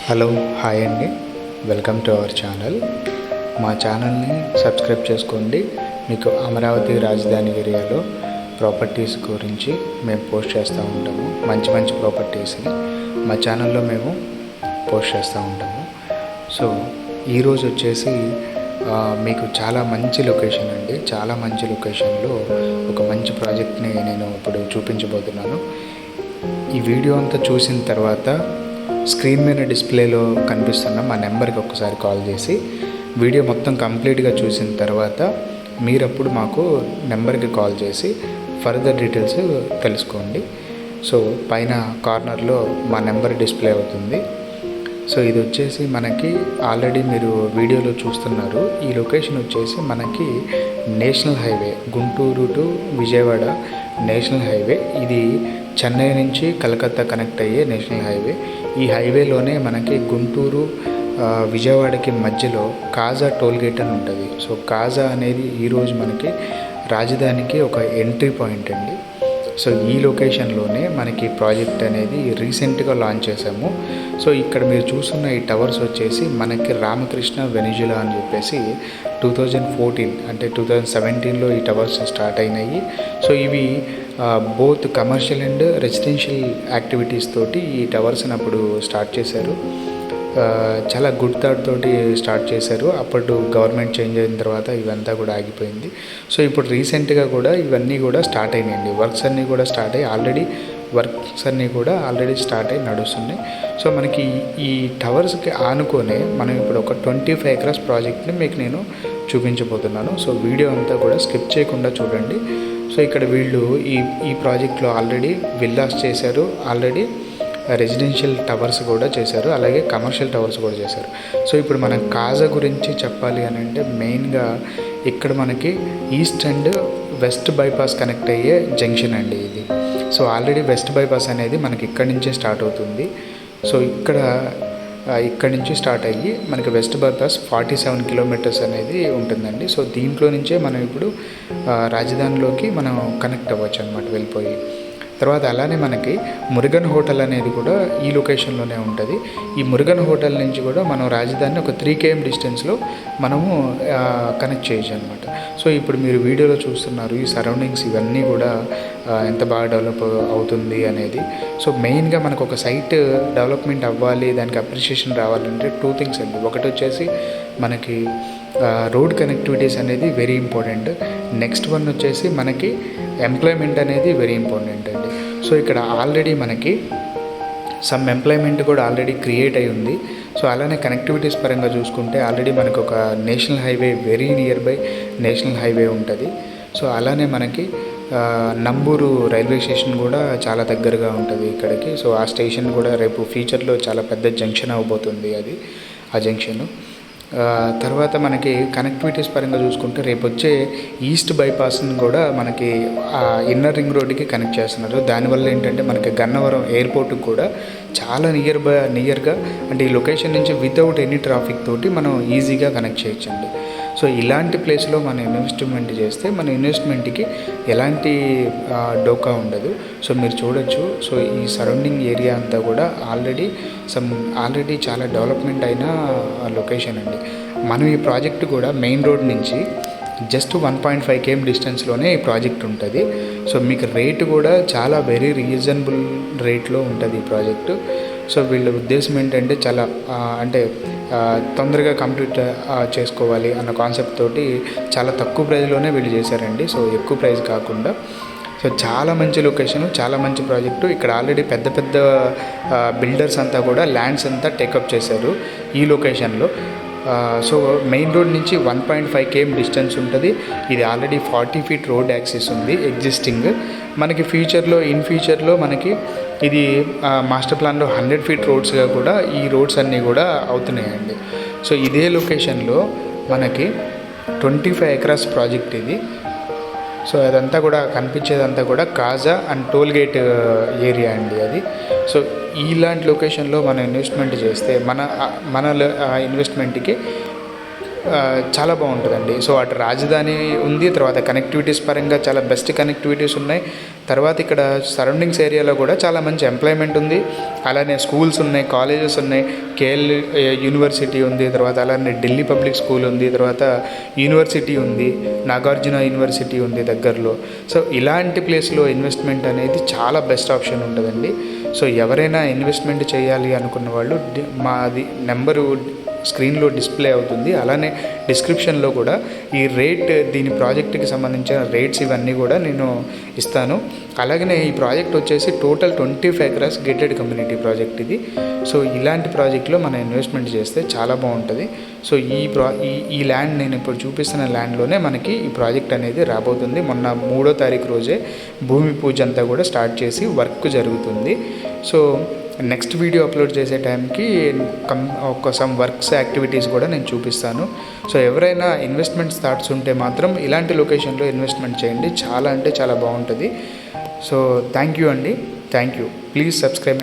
Hello hi అండి, welcome to our channel. మా ఛానల్ని సబ్స్క్రైబ్ చేసుకోండి. మీకు అమరావతి రాజధాని ఏరియాలో ప్రాపర్టీస్ గురించి మేము పోస్ట్ చేస్తూ ఉంటాము. మంచి మంచి ప్రాపర్టీస్ని మా ఛానల్లో మేము పోస్ట్ చేస్తూ ఉంటాము. సో ఈరోజు వచ్చేసి మీకు చాలా మంచి లొకేషన్ అండి. చాలా మంచి లొకేషన్లో ఒక మంచి ప్రాజెక్ట్ని నేను ఇప్పుడు చూపించబోతున్నాను. ఈ వీడియో అంతా చూసిన తర్వాత స్క్రీన్ మీద డిస్ప్లేలో కనిపిస్తున్న మా నెంబర్కి ఒకసారి కాల్ చేసి వీడియో మొత్తం కంప్లీట్గా చూసిన తర్వాత మీరప్పుడు మాకు నెంబర్కి కాల్ చేసి ఫర్దర్ డీటెయిల్స్ తెలుసుకోండి. సో పైన కార్నర్లో మా నెంబర్ డిస్ప్లే అవుతుంది. సో ఇది వచ్చేసి మనకి ఆల్రెడీ మీరు వీడియోలో చూస్తున్నారు. ఈ లొకేషన్ వచ్చేసి మనకి national highway, Guntur to Vijayawada national highway. ఇది చెన్నై నుంచి కలకత్తా కనెక్ట్ అయ్యే నేషనల్ హైవే. ఈ హైవేలోనే మనకి గుంటూరు విజయవాడకి మధ్యలో కాజా టోల్గేట్ అని ఉంటుంది. సో కాజా అనేది ఈరోజు మనకి రాజధానికి ఒక ఎంట్రీ పాయింట్ అండి. సో ఈ లొకేషన్లోనే మనకి ప్రాజెక్ట్ అనేది రీసెంట్గా లాంచ్ చేసాము. సో ఇక్కడ మీరు చూస్తున్న ఈ టవర్స్ వచ్చేసి మనకి రామకృష్ణ వెనిజులా అని చెప్పేసి 2014 అంటే 2017లో ఈ టవర్స్ స్టార్ట్ అయినాయి. సో ఇవి both commercial and residential activities తోటి ఈ టవర్స్ని అప్పుడు స్టార్ట్ చేశారు. చాలా గుడ్ థాట్ తోటి స్టార్ట్ చేశారు. అప్పుడు గవర్నమెంట్ చేంజ్ అయిన తర్వాత ఇవంతా కూడా ఆగిపోయింది. సో ఇప్పుడు రీసెంట్గా కూడా ఇవన్నీ కూడా స్టార్ట్ అయినాయండి. వర్క్స్ అన్నీ కూడా స్టార్ట్ అయ్యి ఆల్రెడీ స్టార్ట్ అయ్యి నడుస్తున్నాయి. సో మనకి ఈ టవర్స్కి ఆనుకొనే మనం ఇప్పుడు ఒక 25 ఎకరాస్ ప్రాజెక్ట్ని మీకు నేను చూపించబోతున్నాను. సో వీడియో అంతా కూడా స్కిప్ చేయకుండా చూడండి. సో ఇక్కడ వీళ్ళు ఈ ప్రాజెక్ట్లో ఆల్రెడీ విల్లాస్ చేశారు, ఆల్రెడీ రెసిడెన్షియల్ టవర్స్ కూడా చేశారు, అలాగే కమర్షియల్ టవర్స్ కూడా చేశారు. సో ఇప్పుడు మనం కాజా గురించి చెప్పాలి అని అంటే మెయిన్గా ఇక్కడ మనకి east and west bypass connect అయ్యే జంక్షన్ అండి ఇది. సో ఆల్రెడీ వెస్ట్ బైపాస్ అనేది మనకి ఇక్కడి నుంచే స్టార్ట్ అవుతుంది. సో ఇక్కడి నుంచి స్టార్ట్ అయ్యి మనకి వెస్ట్ బైపాస్ 47 కిలోమీటర్స్ అనేది ఉంటుందండి. సో దీంట్లో నుంచే మనం ఇప్పుడు రాజధానిలోకి మనం కనెక్ట్ అవ్వచ్చు అనమాట వెళ్ళిపోయి. తర్వాత అలానే మనకి మురుగన్ హోటల్ అనేది కూడా ఈ లొకేషన్లోనే ఉంటుంది. ఈ మురుగన్ హోటల్ నుంచి కూడా మనం రాజధాని ఒక 3 km డిస్టెన్స్లో మనము కనెక్ట్ చేయొచ్చు అనమాట. సో ఇప్పుడు మీరు వీడియోలో చూస్తున్నారు ఈ సరౌండింగ్స్ ఇవన్నీ కూడా ఎంత బాగా డెవలప్ అవుతుంది అనేది. సో మెయిన్గా మనకు ఒక సైట్ డెవలప్మెంట్ అవ్వాలి, దానికి అప్రిషియేషన్ రావాలంటే 2 థింగ్స్ అండి. ఒకటి వచ్చేసి మనకి రోడ్ కనెక్టివిటీస్ అనేది వెరీ ఇంపార్టెంట్. నెక్స్ట్ వన్ వచ్చేసి మనకి ఎంప్లాయ్మెంట్ అనేది వెరీ ఇంపార్టెంట్ అండి. సో ఇక్కడ ఆల్రెడీ మనకి సమ్ ఎంప్లాయ్మెంట్ కూడా ఆల్రెడీ క్రియేట్ అయి ఉంది. సో అలానే కనెక్టివిటీస్ పరంగా చూసుకుంటే ఆల్రెడీ మనకు ఒక national highway, very near by national highway ఉంటుంది. సో అలానే మనకి నంబూరు రైల్వే స్టేషన్ కూడా చాలా దగ్గరగా ఉంటుంది ఇక్కడికి. సో ఆ స్టేషన్ కూడా రేపు ఫ్యూచర్లో చాలా పెద్ద జంక్షన్ అవ్వబోతుంది అది, ఆ జంక్షను. తర్వాత మనకి కనెక్టివిటీస్ పరంగా చూసుకుంటే రేపు వచ్చే ఈస్ట్ బైపాస్ని కూడా మనకి ఇన్నర్ రింగ్ రోడ్డుకి కనెక్ట్ చేస్తున్నారు. దానివల్ల ఏంటంటే మనకి గన్నవరం ఎయిర్పోర్ట్కి కూడా చాలా నియర్గా అంటే ఈ లొకేషన్ నుంచి వితౌట్ ఎనీ ట్రాఫిక్ తోటి మనం ఈజీగా కనెక్ట్ చేయొచ్చండి. సో ఇలాంటి ప్లేస్లో మనం ఇన్వెస్ట్మెంట్ చేస్తే మన ఇన్వెస్ట్మెంట్కి ఎలాంటి డోకా ఉండదు. సో మీరు చూడొచ్చు. సో ఈ సరౌండింగ్ ఏరియా అంతా కూడా ఆల్రెడీ చాలా డెవలప్మెంట్ అయిన లొకేషన్ అండి. మనం ఈ ప్రాజెక్ట్ కూడా మెయిన్ రోడ్ నుంచి జస్ట్ 1.5 km డిస్టెన్స్లోనే ఈ ప్రాజెక్ట్ ఉంటుంది. సో మీకు రేటు కూడా చాలా వెరీ రీజనబుల్ రేట్లో ఉంటుంది ఈ ప్రాజెక్టు. సో వీళ్ళ ఉద్దేశం ఏంటంటే చాలా తొందరగా కంప్లీట్ చేసుకోవాలి అన్న కాన్సెప్ట్ తోటి చాలా తక్కువ ప్రైస్లోనే వీళ్ళు చేశారండి. సో ఎక్కువ ప్రైస్ కాకుండా. సో చాలా మంచి లొకేషను, చాలా మంచి ప్రాజెక్టు. ఇక్కడ ఆల్రెడీ పెద్ద పెద్ద బిల్డర్స్ అంతా కూడా ల్యాండ్స్ అంతా టేకప్ చేశారు ఈ లొకేషన్లో. సో మెయిన్ రోడ్ నుంచి 1.5 km డిస్టెన్స్ ఉంటుంది. ఇది ఆల్రెడీ 40 feet రోడ్ యాక్సెస్ ఉంది ఎగ్జిస్టింగ్. మనకి ఇన్ ఫ్యూచర్లో మనకి ఇది మాస్టర్ ప్లాన్లో 100 feet రోడ్స్గా కూడా ఈ రోడ్స్ అన్నీ కూడా అవుతున్నాయండి. సో ఇదే లొకేషన్లో మనకి 25 ఎకరాస్ ప్రాజెక్ట్ ఇది. సో అదంతా కూడా కనిపించేదంతా కూడా కాజా అండ్ టోల్గేట్ ఏరియా అండి అది. సో ఇలాంటి లొకేషన్లో మనం ఇన్వెస్ట్మెంట్ చేస్తే మన ఇన్వెస్ట్మెంట్కి చాలా బాగుంటుందండి. సో అటు రాజధాని ఉంది, తర్వాత కనెక్టివిటీస్ పరంగా చాలా బెస్ట్ కనెక్టివిటీస్ ఉన్నాయి. తర్వాత ఇక్కడ సరౌండింగ్స్ ఏరియాలో కూడా చాలా మంచి ఎంప్లాయ్మెంట్ ఉంది. అలానే స్కూల్స్ ఉన్నాయి, కాలేజెస్ ఉన్నాయి, కేఎల్ యూనివర్సిటీ ఉంది, తర్వాత అలానే ఢిల్లీ పబ్లిక్ స్కూల్ ఉంది, తర్వాత యూనివర్సిటీ ఉంది, నాగార్జున యూనివర్సిటీ ఉంది దగ్గరలో. సో ఇలాంటి ప్లేస్లో ఇన్వెస్ట్మెంట్ అనేది చాలా బెస్ట్ ఆప్షన్ ఉంటుందండి. సో ఎవరైనా ఇన్వెస్ట్మెంట్ చేయాలి అనుకున్న వాళ్ళు మాది నెంబరు స్క్రీన్లో డిస్ప్లే అవుతుంది. అలానే డిస్క్రిప్షన్లో కూడా ఈ రేట్, దీని ప్రాజెక్ట్కి సంబంధించిన రేట్స్ ఇవన్నీ కూడా నేను ఇస్తాను. అలాగనే ఈ ప్రాజెక్ట్ వచ్చేసి total 25 acres gated community project ఇది. సో ఇలాంటి ప్రాజెక్ట్లో మనం ఇన్వెస్ట్మెంట్ చేస్తే చాలా బాగుంటుంది. సో ఈ ల్యాండ్, నేను ఇప్పుడు చూపిస్తున్న ల్యాండ్లోనే మనకి ఈ ప్రాజెక్ట్ అనేది రాబోతుంది. మొన్న 3వ తారీఖు రోజే భూమి పూజ అంతా కూడా స్టార్ట్ చేసి వర్క్ జరుగుతుంది. సో నెక్స్ట్ వీడియో అప్లోడ్ చేసే టైంకి సమ్ వర్క్స్ యాక్టివిటీస్ కూడా నేను చూపిస్తాను. సో ఎవరైనా ఇన్వెస్ట్మెంట్ థాట్స్ ఉంటే మాత్రం ఇలాంటి లొకేషన్లో ఇన్వెస్ట్మెంట్ చేయండి, చాలా అంటే చాలా బాగుంటుంది. సో థ్యాంక్ యూ అండి, థ్యాంక్ యూ. Please subscribe.